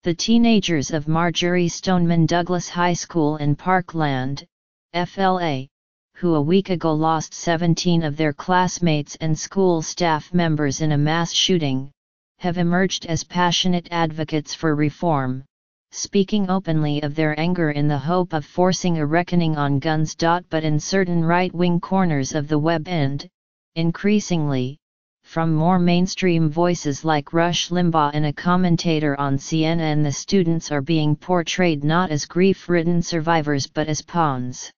The teenagers of Marjorie Stoneman Douglas High School in Parkland, FLA, who a week ago lost 17 of their classmates and school staff members in a mass shooting, have emerged as passionate advocates for reform, speaking openly of their anger in the hope of forcing a reckoning on guns. But in certain right-wing corners of the web and, increasingly, from more mainstream voices like Rush Limbaugh and a commentator on CNN, the students are being portrayed not as grief-ridden survivors but as pawns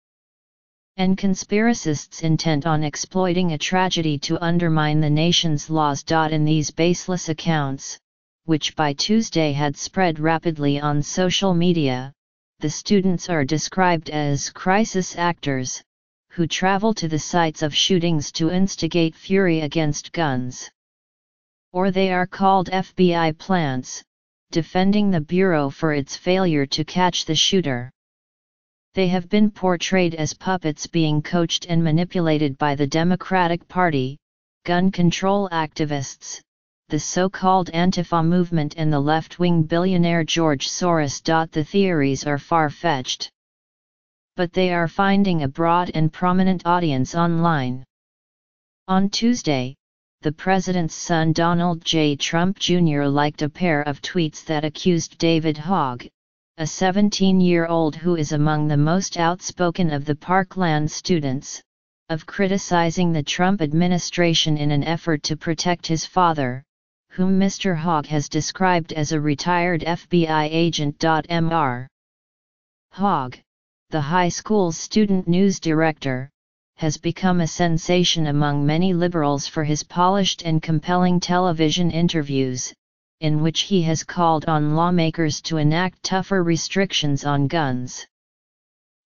and conspiracists intent on exploiting a tragedy to undermine the nation's laws. In these baseless accounts, which by Tuesday had spread rapidly on social media, the students are described as crisis actors, who travel to the sites of shootings to instigate fury against guns. Or they are called FBI plants, defending the Bureau for its failure to catch the shooter. They have been portrayed as puppets being coached and manipulated by the Democratic Party, gun control activists, the so-called Antifa movement and the left-wing billionaire George Soros. The theories are far-fetched, but they are finding a broad and prominent audience online. On Tuesday, the president's son Donald J. Trump Jr. liked a pair of tweets that accused David Hogg, a 17-year-old who is among the most outspoken of the Parkland students, of criticizing the Trump administration in an effort to protect his father, whom Mr. Hogg has described as a retired FBI agent. Mr. Hogg, the high school's student news director, has become a sensation among many liberals for his polished and compelling television interviews, in which he has called on lawmakers to enact tougher restrictions on guns.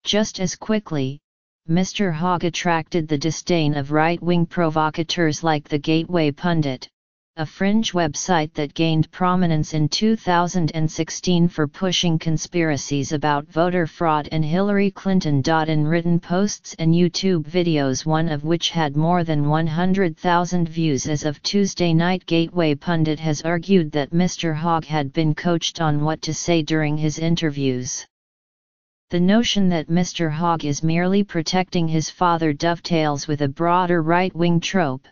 Just as quickly, Mr. Hogg attracted the disdain of right-wing provocateurs like the Gateway Pundit, a fringe website that gained prominence in 2016 for pushing conspiracies about voter fraud and Hillary Clinton. In written posts and YouTube videos, one of which had more than 100,000 views as of Tuesday night, Gateway Pundit has argued that Mr. Hogg had been coached on what to say during his interviews. The notion that Mr. Hogg is merely protecting his father dovetails with a broader right-wing trope,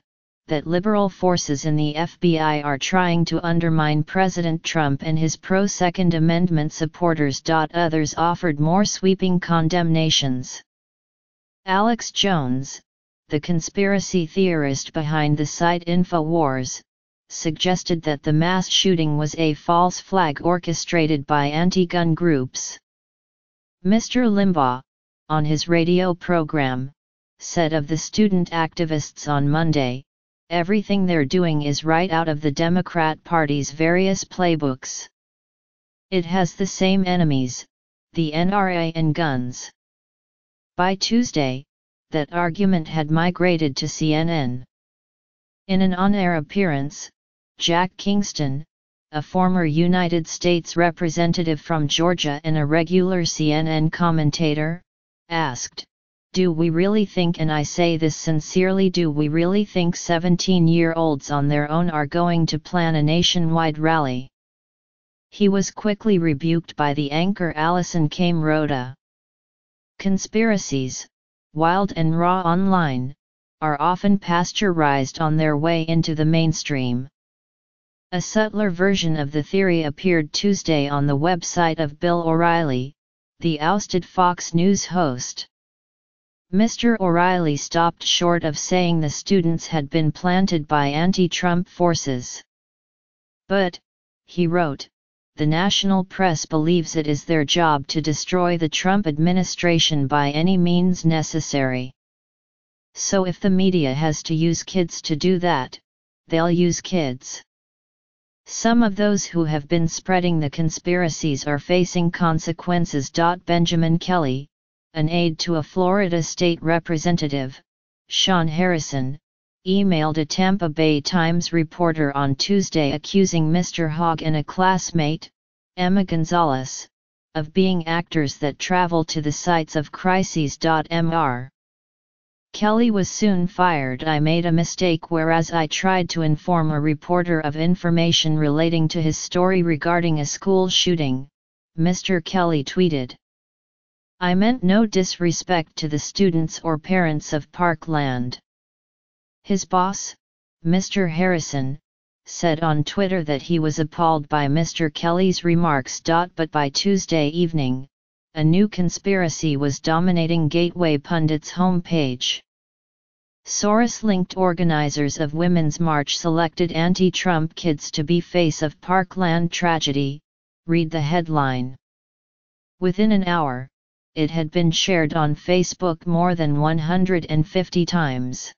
that liberal forces in the FBI are trying to undermine President Trump and his pro-Second Amendment supporters. Others offered more sweeping condemnations. Alex Jones, the conspiracy theorist behind the site InfoWars, suggested that the mass shooting was a false flag orchestrated by anti-gun groups. Mr. Limbaugh, on his radio program, said of the student activists on Monday, "Everything they're doing is right out of the Democrat Party's various playbooks. It has the same enemies, the NRA and guns." By Tuesday, that argument had migrated to CNN. In an on-air appearance, Jack Kingston, a former United States representative from Georgia and a regular CNN commentator, asked, "Do we really think, and I say this sincerely, do we really think 17-year-olds on their own are going to plan a nationwide rally?" He was quickly rebuked by the anchor Alison Kame-Rhoda. Conspiracies, wild and raw online, are often pasteurized on their way into the mainstream. A subtler version of the theory appeared Tuesday on the website of Bill O'Reilly, the ousted Fox News host. Mr. O'Reilly stopped short of saying the students had been planted by anti-Trump forces. But, he wrote, the national press believes it is their job to destroy the Trump administration by any means necessary. So if the media has to use kids to do that, they'll use kids. Some of those who have been spreading the conspiracies are facing consequences. Benjamin Kelly, an aide to a Florida state representative, Sean Harrison, emailed a Tampa Bay Times reporter on Tuesday accusing Mr. Hogg and a classmate, Emma Gonzalez, of being actors that travel to the sites of crises. Mr. Kelly was soon fired. I made a mistake whereas I tried to inform a reporter of information relating to his story regarding a school shooting, Mr. Kelly tweeted. I meant no disrespect to the students or parents of Parkland. His boss, Mr. Harrison, said on Twitter that he was appalled by Mr. Kelly's remarks. But by Tuesday evening, a new conspiracy was dominating Gateway Pundit's homepage. Soros-linked organizers of Women's March selected anti-Trump kids to be face of Parkland tragedy, read the headline. Within an hour, it had been shared on Facebook more than 150 times.